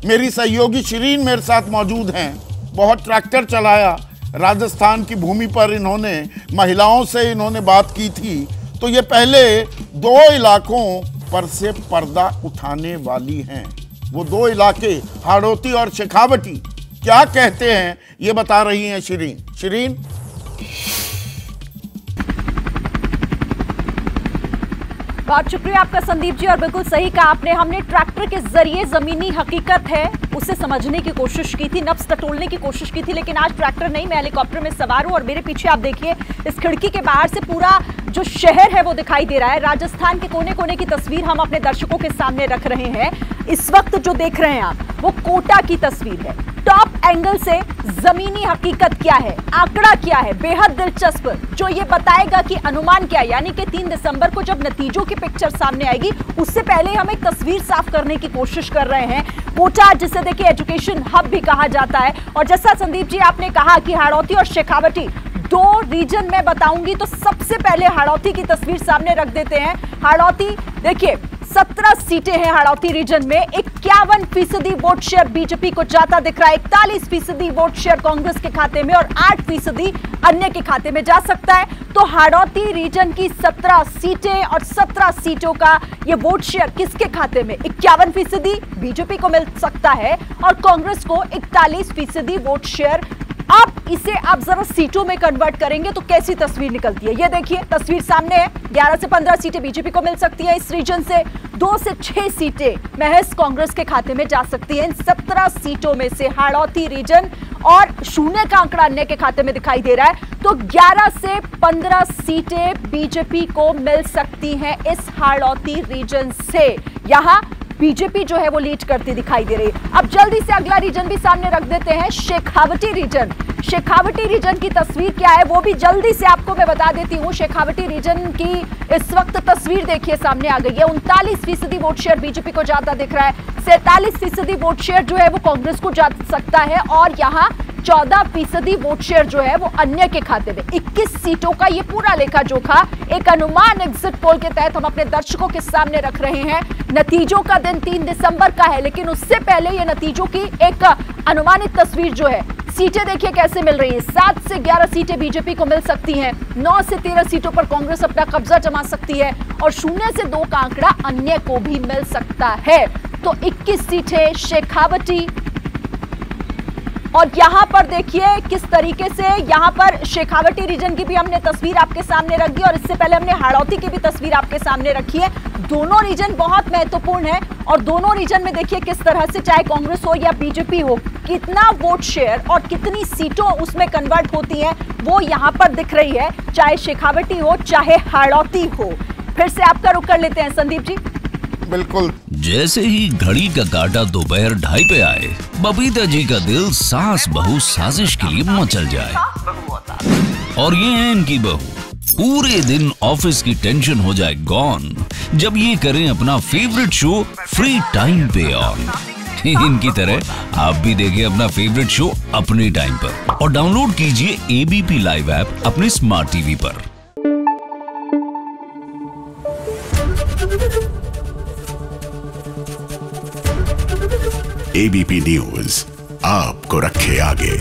मेरी सहयोगी शिरीन मेरे साथ मौजूद हैं। बहुत ट्रैक्टर चलाया, राजस्थान की भूमि पर इन्होंने महिलाओं से इन्होंने बात की थी। तो ये पहले 2 इलाकों पर से पर्दा उठाने वाली हैं। वो 2 इलाके हाड़ौती और शेखावटी क्या कहते हैं ये बता रही हैं शिरीन। बहुत शुक्रिया आपका संदीप जी, और बिल्कुल सही कहा आपने। हमने ट्रैक्टर के जरिए जमीनी हकीकत है उसे समझने की कोशिश की थी, नब्ज टटोलने की कोशिश की थी, लेकिन आज ट्रैक्टर नहीं, मैं हेलीकॉप्टर में सवार हूं और मेरे पीछे आप देखिए इस खिड़की के बाहर से पूरा जो शहर है वो दिखाई दे रहा है। राजस्थान के कोने कोने की तस्वीर हम अपने दर्शकों के सामने रख रहे हैं। इस वक्त जो देख रहे हैं आप वो कोटा की तस्वीर है। टॉप एंगल से जमीनी हकीकत क्या है, आंकड़ा क्या है, बेहद दिलचस्प, जो ये बताएगा कि अनुमान क्या है। यानी कि 3 दिसंबर को जब नतीजों की पिक्चर सामने आएगी उससे पहले हम एक तस्वीर साफ करने की कोशिश कर रहे हैं। कोटा जिसे देखिए एजुकेशन हब भी कहा जाता है, और जैसा संदीप जी आपने कहा कि हाड़ौती और शेखावटी 2 रीजन में बताऊंगी, तो सबसे पहले हाड़ौती की तस्वीर सामने रख देते हैं। हाड़ौती देखिए 17 सीटें हैं हाड़ौती रीजन में, 51% वोट शेयर बीजेपी को जाता दिख रहा है, 41% वोट शेयर कांग्रेस के खाते में और 8% अन्य के खाते में जा सकता है। तो हाड़ौती रीजन की 17 सीटें और 17 सीटों का ये वोट शेयर किसके खाते में? 51% बीजेपी को मिल सकता है और कांग्रेस को 41% वोट शेयर। अब इसे आप जरा सीटों में कन्वर्ट करेंगे तो कैसी तस्वीर निकलती है, ये देखिए तस्वीर सामने है। 11 से 15 सीटें बीजेपी को मिल सकती है इस रीजन से, 2 से 6 सीटें महज कांग्रेस के खाते में जा सकती है। इन 17 सीटों में से हाड़ौती रीजन और 0 का आंकड़ा अन्य के खाते में दिखाई दे रहा है, तो 11 से 15 सीटें बीजेपी को मिल सकती हैं इस हाड़ौती रीजन से। यहां बीजेपी जो है वो लीड करती दिखाई दे रही है। अब जल्दी से अगला रीजन भी सामने रख देते हैं, शेखावटी रीजन। शेखावटी रीजन की तस्वीर क्या है वो भी जल्दी से आपको मैं बता देती हूँ। शेखावटी रीजन की इस वक्त तस्वीर देखिए सामने आ गई है। 39% वोट शेयर बीजेपी को जाता दिख रहा है, 47% वोट शेयर जो है वो कांग्रेस को जा सकता है और यहाँ 14% वोट शेयर जो है वो अन्य के खाते में। 21 सीटों का ये पूरा लेखा जोखा एक अनुमान एग्जिट पोल के तहत हम अपने दर्शकों के सामने रख रहे हैं। नतीजों का दिन 3 दिसंबर का है, लेकिन उससे पहले ये नतीजों की एक अनुमानित तस्वीर जो है, सीटें देखिए कैसे मिल रही है। 7 से 11 सीटें बीजेपी को मिल सकती हैं, 9 से 13 सीटों पर कांग्रेस अपना कब्जा जमा सकती है और 0 से 2 का आंकड़ा अन्य को भी मिल सकता है। तो 21 सीटें शेखावटी, और यहां पर देखिए किस तरीके से यहां पर शेखावटी रीजन की भी हमने तस्वीर आपके सामने रख दी और इससे पहले हमने हाड़ौती की भी तस्वीर आपके सामने रखी है। दोनों रीजन बहुत महत्वपूर्ण है और दोनों रीजन में देखिए किस तरह से चाहे कांग्रेस हो या बीजेपी हो, कितना वोट शेयर और कितनी सीटों उसमें कन्वर्ट होती हैं वो यहां पर दिख रही है, चाहे शेखावटी हो चाहे हाड़ौती हो। फिर से आपका रुख कर लेते हैं संदीप जी। बिल्कुल। जैसे ही घड़ी का काटा दोपहर 2:30 पे आए, बबीता जी का दिल सास बहू साजिश के लिए मचल जाए। और ये है इनकी बहू, पूरे दिन ऑफिस की टेंशन हो जाए गॉन जब ये करें अपना फेवरेट शो फ्री टाइम पे ऑन। इनकी तरह आप भी देखिए अपना फेवरेट शो अपने टाइम पर और डाउनलोड कीजिए एबीपी लाइव ऐप अपने स्मार्ट टीवी पर। एबीपी न्यूज आपको रखे आगे।